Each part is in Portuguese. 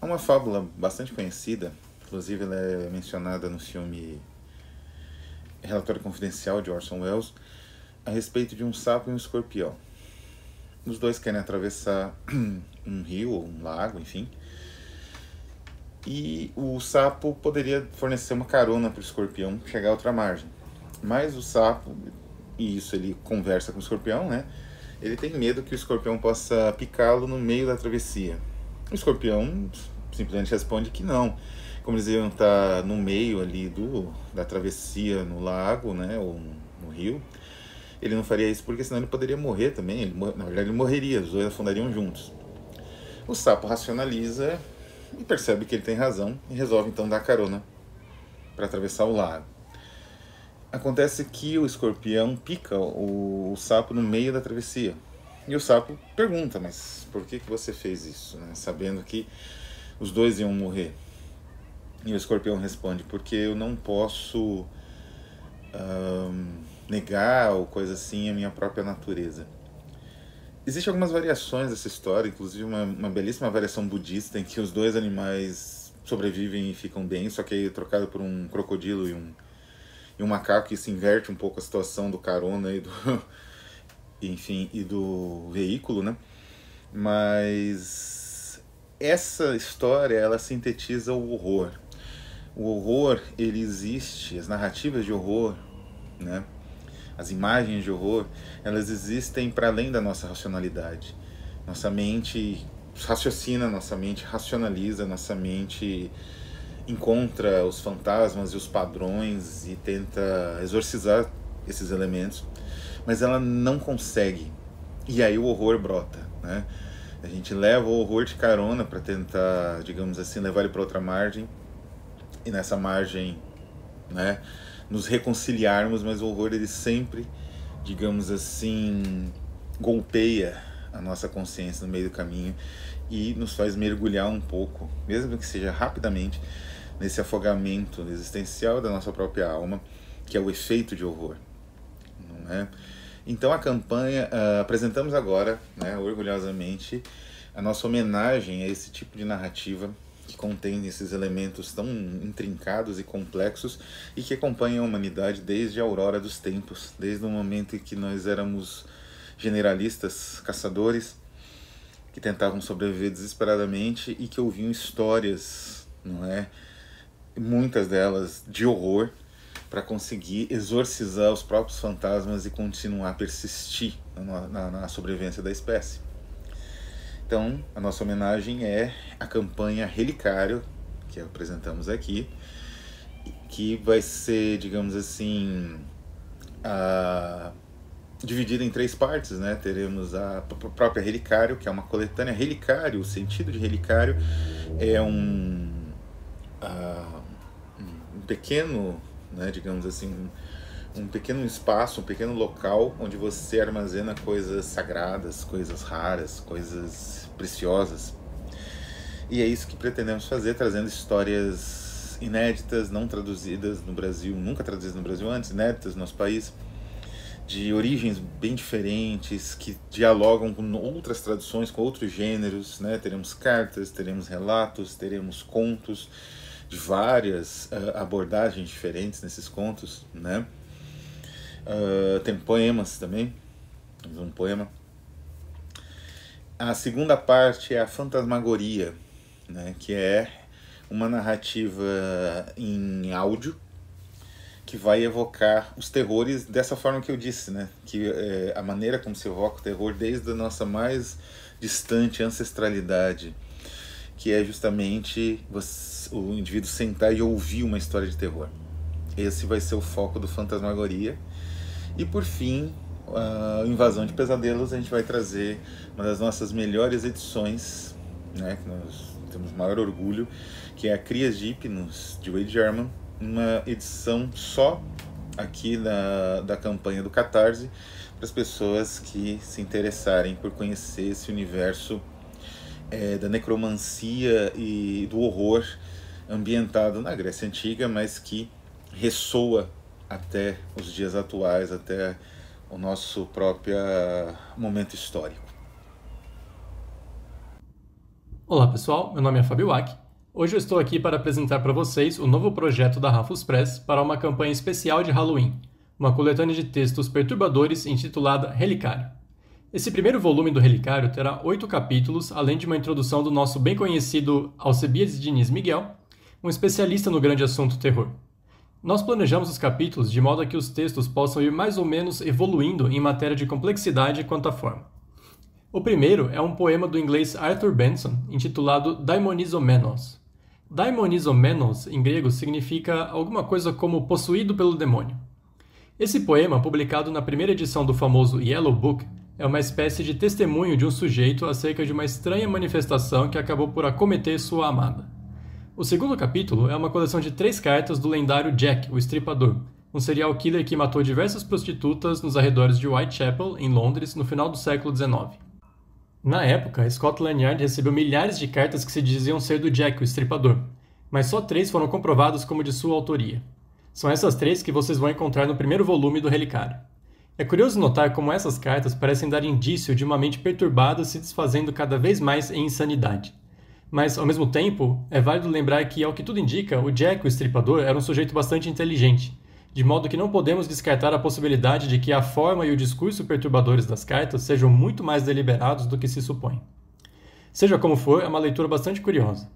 Há uma fábula bastante conhecida, inclusive ela é mencionada no filme Relatório Confidencial de Orson Welles, a respeito de um sapo e um escorpião. Os dois querem atravessar um rio ou um lago, enfim, e o sapo poderia fornecer uma carona para o escorpião chegar a outra margem. Mas o sapo, e isso ele conversa com o escorpião, né? Ele tem medo que o escorpião possa picá-lo no meio da travessia. O escorpião simplesmente responde que não. Como eles iam estar no meio ali da travessia no lago, né, ou no rio, ele não faria isso porque senão ele poderia morrer também. Na verdade, ele morreria, os dois afundariam juntos. O sapo racionaliza e percebe que ele tem razão e resolve então dar carona para atravessar o lago. Acontece que o escorpião pica o sapo no meio da travessia. E o sapo pergunta, mas por que você fez isso, né? Sabendo que os dois iam morrer. E o escorpião responde, porque eu não posso negar ou coisa assim a minha própria natureza. Existem algumas variações dessa história, inclusive uma belíssima variação budista em que os dois animais sobrevivem e ficam bem, só que é trocado por um crocodilo e um macaco, que se inverte um pouco a situação do carona e do enfim, e do veículo, né? Mas essa história, ela sintetiza o horror. O horror, ele existe, as narrativas de horror, né? As imagens de horror, elas existem para além da nossa racionalidade. Nossa mente raciocina, nossa mente racionaliza, nossa mente encontra os fantasmas e os padrões e tenta exorcizar esses elementos, mas ela não consegue. E aí o horror brota, né? A gente leva o horror de carona para tentar, digamos assim, levar ele para outra margem, e nessa margem, né, nos reconciliarmos, mas o horror ele sempre, digamos assim, golpeia a nossa consciência no meio do caminho e nos faz mergulhar um pouco, mesmo que seja rapidamente, nesse afogamento existencial da nossa própria alma, que é o efeito de horror, não é? Então a campanha, apresentamos agora, né, orgulhosamente, a nossa homenagem a esse tipo de narrativa que contém esses elementos tão intrincados e complexos e que acompanham a humanidade desde a aurora dos tempos, desde o momento em que nós éramos generalistas, caçadores, que tentavam sobreviver desesperadamente e que ouviam histórias, não é? Muitas delas de horror, para conseguir exorcizar os próprios fantasmas e continuar a persistir na sobrevivência da espécie. Então, a nossa homenagem é a campanha Relicário, que apresentamos aqui, que vai ser, digamos assim, dividida em três partes, né? Teremos a própria Relicário, que é uma coletânea. Relicário, o sentido de Relicário é um pequeno, né, digamos assim, um pequeno espaço, um pequeno local onde você armazena coisas sagradas, coisas raras, coisas preciosas. E é isso que pretendemos fazer, trazendo histórias inéditas, não traduzidas no Brasil, nunca traduzidas no Brasil antes, inéditas no nosso país, de origens bem diferentes, que dialogam com outras traduções, com outros gêneros, né? Teremos cartas, teremos relatos, teremos contos de várias abordagens diferentes nesses contos, né? Tem poemas também, temos um poema. A segunda parte é a fantasmagoria, né? Que é uma narrativa em áudio que vai evocar os terrores dessa forma que eu disse, né? Que é a maneira como se evoca o terror desde a nossa mais distante ancestralidade, que é justamente o indivíduo sentar e ouvir uma história de terror. Esse vai ser o foco do Fantasmagoria. E por fim, a Invasão de Pesadelos, a gente vai trazer uma das nossas melhores edições, né, que nós temos maior orgulho, que é a Crias de Hipnos, de Wade German, uma edição só aqui da campanha do Catarse, para as pessoas que se interessarem por conhecer esse universo da necromancia e do horror ambientado na Grécia Antiga, mas que ressoa até os dias atuais, até o nosso próprio momento histórico. Olá pessoal, meu nome é Fábio Wack. Hoje eu estou aqui para apresentar para vocês o novo projeto da Rafus Press para uma campanha especial de Halloween, uma coletânea de textos perturbadores intitulada Relicário. Esse primeiro volume do Relicário terá 8 capítulos, além de uma introdução do nosso bem conhecido Alcebiades Diniz Miguel, um especialista no grande assunto terror. Nós planejamos os capítulos de modo a que os textos possam ir mais ou menos evoluindo em matéria de complexidade quanto à forma. O primeiro é um poema do inglês Arthur Benson, intitulado Daimonizomenos. Daimonizomenos, em grego, significa alguma coisa como possuído pelo demônio. Esse poema, publicado na primeira edição do famoso Yellow Book, é uma espécie de testemunho de um sujeito acerca de uma estranha manifestação que acabou por acometer sua amada. O segundo capítulo é uma coleção de 3 cartas do lendário Jack, o Estripador, um serial killer que matou diversas prostitutas nos arredores de Whitechapel, em Londres, no final do século XIX. Na época, Scotland Yard recebeu milhares de cartas que se diziam ser do Jack, o Estripador, mas só 3 foram comprovadas como de sua autoria. São essas 3 que vocês vão encontrar no primeiro volume do Relicário. É curioso notar como essas cartas parecem dar indício de uma mente perturbada se desfazendo cada vez mais em insanidade. Mas, ao mesmo tempo, é válido lembrar que, ao que tudo indica, o Jack, o Estripador, era um sujeito bastante inteligente, de modo que não podemos descartar a possibilidade de que a forma e o discurso perturbadores das cartas sejam muito mais deliberados do que se supõe. Seja como for, é uma leitura bastante curiosa.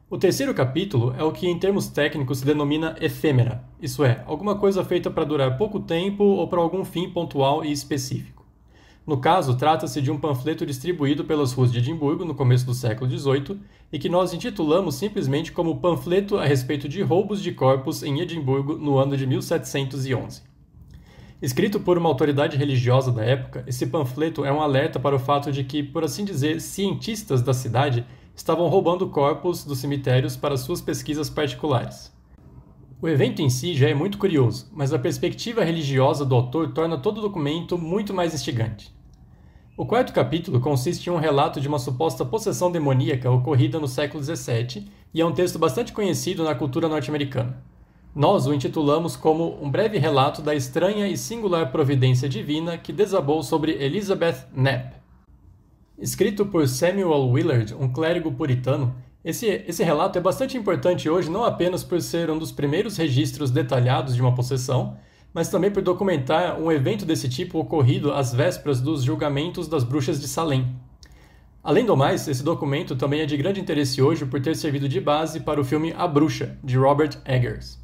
O terceiro capítulo é o que, em termos técnicos, se denomina efêmera, isso é, alguma coisa feita para durar pouco tempo ou para algum fim pontual e específico. No caso, trata-se de um panfleto distribuído pelas ruas de Edimburgo no começo do século XVIII e que nós intitulamos simplesmente como Panfleto a respeito de roubos de corpos em Edimburgo no ano de 1711. Escrito por uma autoridade religiosa da época, esse panfleto é um alerta para o fato de que, por assim dizer, cientistas da cidade estavam roubando corpos dos cemitérios para suas pesquisas particulares. O evento em si já é muito curioso, mas a perspectiva religiosa do autor torna todo o documento muito mais instigante. O quarto capítulo consiste em um relato de uma suposta possessão demoníaca ocorrida no século XVII e é um texto bastante conhecido na cultura norte-americana. Nós o intitulamos como um breve relato da estranha e singular providência divina que desabou sobre Elizabeth Knapp. Escrito por Samuel Willard, um clérigo puritano, esse relato é bastante importante hoje não apenas por ser um dos primeiros registros detalhados de uma possessão, mas também por documentar um evento desse tipo ocorrido às vésperas dos julgamentos das bruxas de Salem. Além do mais, esse documento também é de grande interesse hoje por ter servido de base para o filme A Bruxa, de Robert Eggers.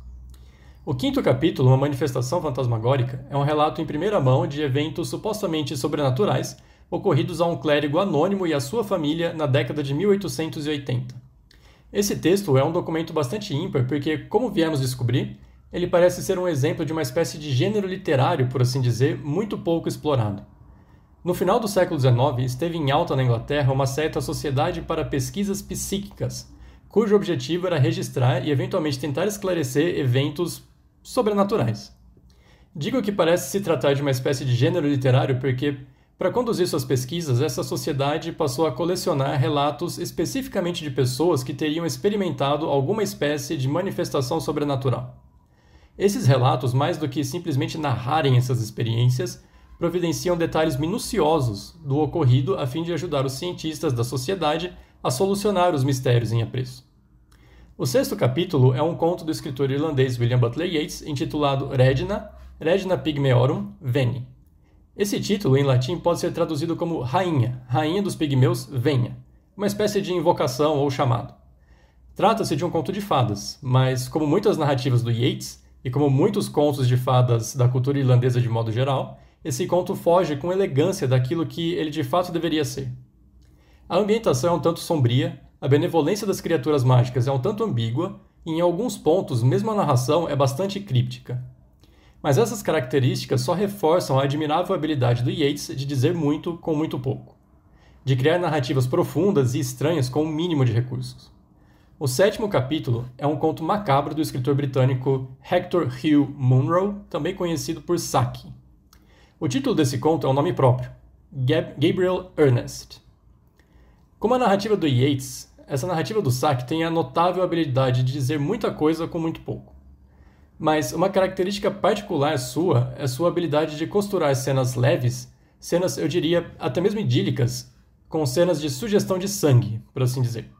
O quinto capítulo, Uma Manifestação Fantasmagórica, é um relato em primeira mão de eventos supostamente sobrenaturais ocorridos a um clérigo anônimo e a sua família na década de 1880. Esse texto é um documento bastante ímpar porque, como viemos descobrir, ele parece ser um exemplo de uma espécie de gênero literário, por assim dizer, muito pouco explorado. No final do século XIX, esteve em alta na Inglaterra uma certa Sociedade para Pesquisas Psíquicas, cujo objetivo era registrar e eventualmente tentar esclarecer eventos sobrenaturais. Digo que parece se tratar de uma espécie de gênero literário porque, para conduzir suas pesquisas, essa sociedade passou a colecionar relatos especificamente de pessoas que teriam experimentado alguma espécie de manifestação sobrenatural. Esses relatos, mais do que simplesmente narrarem essas experiências, providenciam detalhes minuciosos do ocorrido a fim de ajudar os cientistas da sociedade a solucionar os mistérios em apreço. O sexto capítulo é um conto do escritor irlandês William Butler Yeats intitulado Regina Pygmeorum Veni. Esse título, em latim, pode ser traduzido como Rainha dos Pigmeus, venha, uma espécie de invocação ou chamado. Trata-se de um conto de fadas, mas, como muitas narrativas do Yeats, e como muitos contos de fadas da cultura irlandesa de modo geral, esse conto foge com elegância daquilo que ele de fato deveria ser. A ambientação é um tanto sombria, a benevolência das criaturas mágicas é um tanto ambígua, e em alguns pontos, mesmo a narração é bastante críptica. Mas essas características só reforçam a admirável habilidade do Yeats de dizer muito com muito pouco, de criar narrativas profundas e estranhas com o mínimo de recursos. O sétimo capítulo é um conto macabro do escritor britânico Hector Hugh Munro, também conhecido por Saki. O título desse conto é um nome próprio, Gabriel Ernest. Como a narrativa do Yeats, essa narrativa do Saki tem a notável habilidade de dizer muita coisa com muito pouco. Mas uma característica particular sua é sua habilidade de costurar cenas leves, cenas, eu diria, até mesmo idílicas, com cenas de sugestão de sangue, por assim dizer.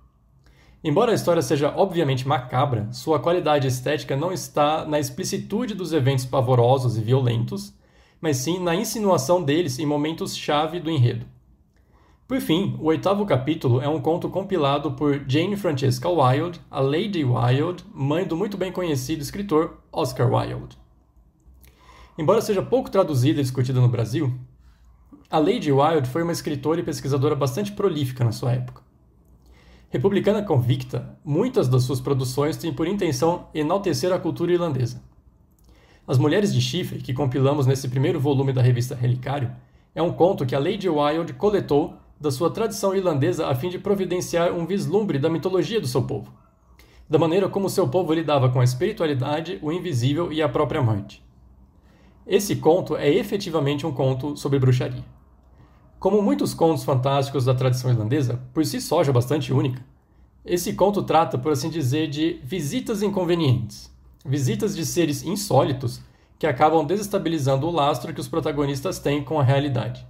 Embora a história seja obviamente macabra, sua qualidade estética não está na explicitude dos eventos pavorosos e violentos, mas sim na insinuação deles em momentos-chave do enredo. Por fim, o 8º capítulo é um conto compilado por Jane Francesca Wilde, a Lady Wilde, mãe do muito bem conhecido escritor Oscar Wilde. Embora seja pouco traduzida e discutida no Brasil, a Lady Wilde foi uma escritora e pesquisadora bastante prolífica na sua época. Republicana convicta, muitas das suas produções têm por intenção enaltecer a cultura irlandesa. As Mulheres de Chifre, que compilamos nesse primeiro volume da revista Relicário, é um conto que a Lady Wilde coletou da sua tradição irlandesa a fim de providenciar um vislumbre da mitologia do seu povo, da maneira como seu povo lidava com a espiritualidade, o invisível e a própria morte. Esse conto é efetivamente um conto sobre bruxaria. Como muitos contos fantásticos da tradição irlandesa, por si só já bastante única, esse conto trata, por assim dizer, de visitas inconvenientes, visitas de seres insólitos que acabam desestabilizando o lastro que os protagonistas têm com a realidade.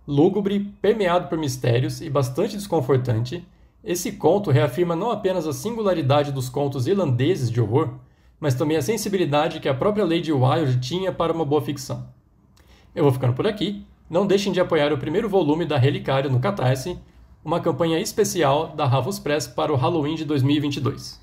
Lúgubre, permeado por mistérios e bastante desconfortante, esse conto reafirma não apenas a singularidade dos contos irlandeses de horror, mas também a sensibilidade que a própria Lady Wilde tinha para uma boa ficção. Eu vou ficando por aqui. Não deixem de apoiar o primeiro volume da Relicário no Catarse, uma campanha especial da Ravos Press para o Halloween de 2022.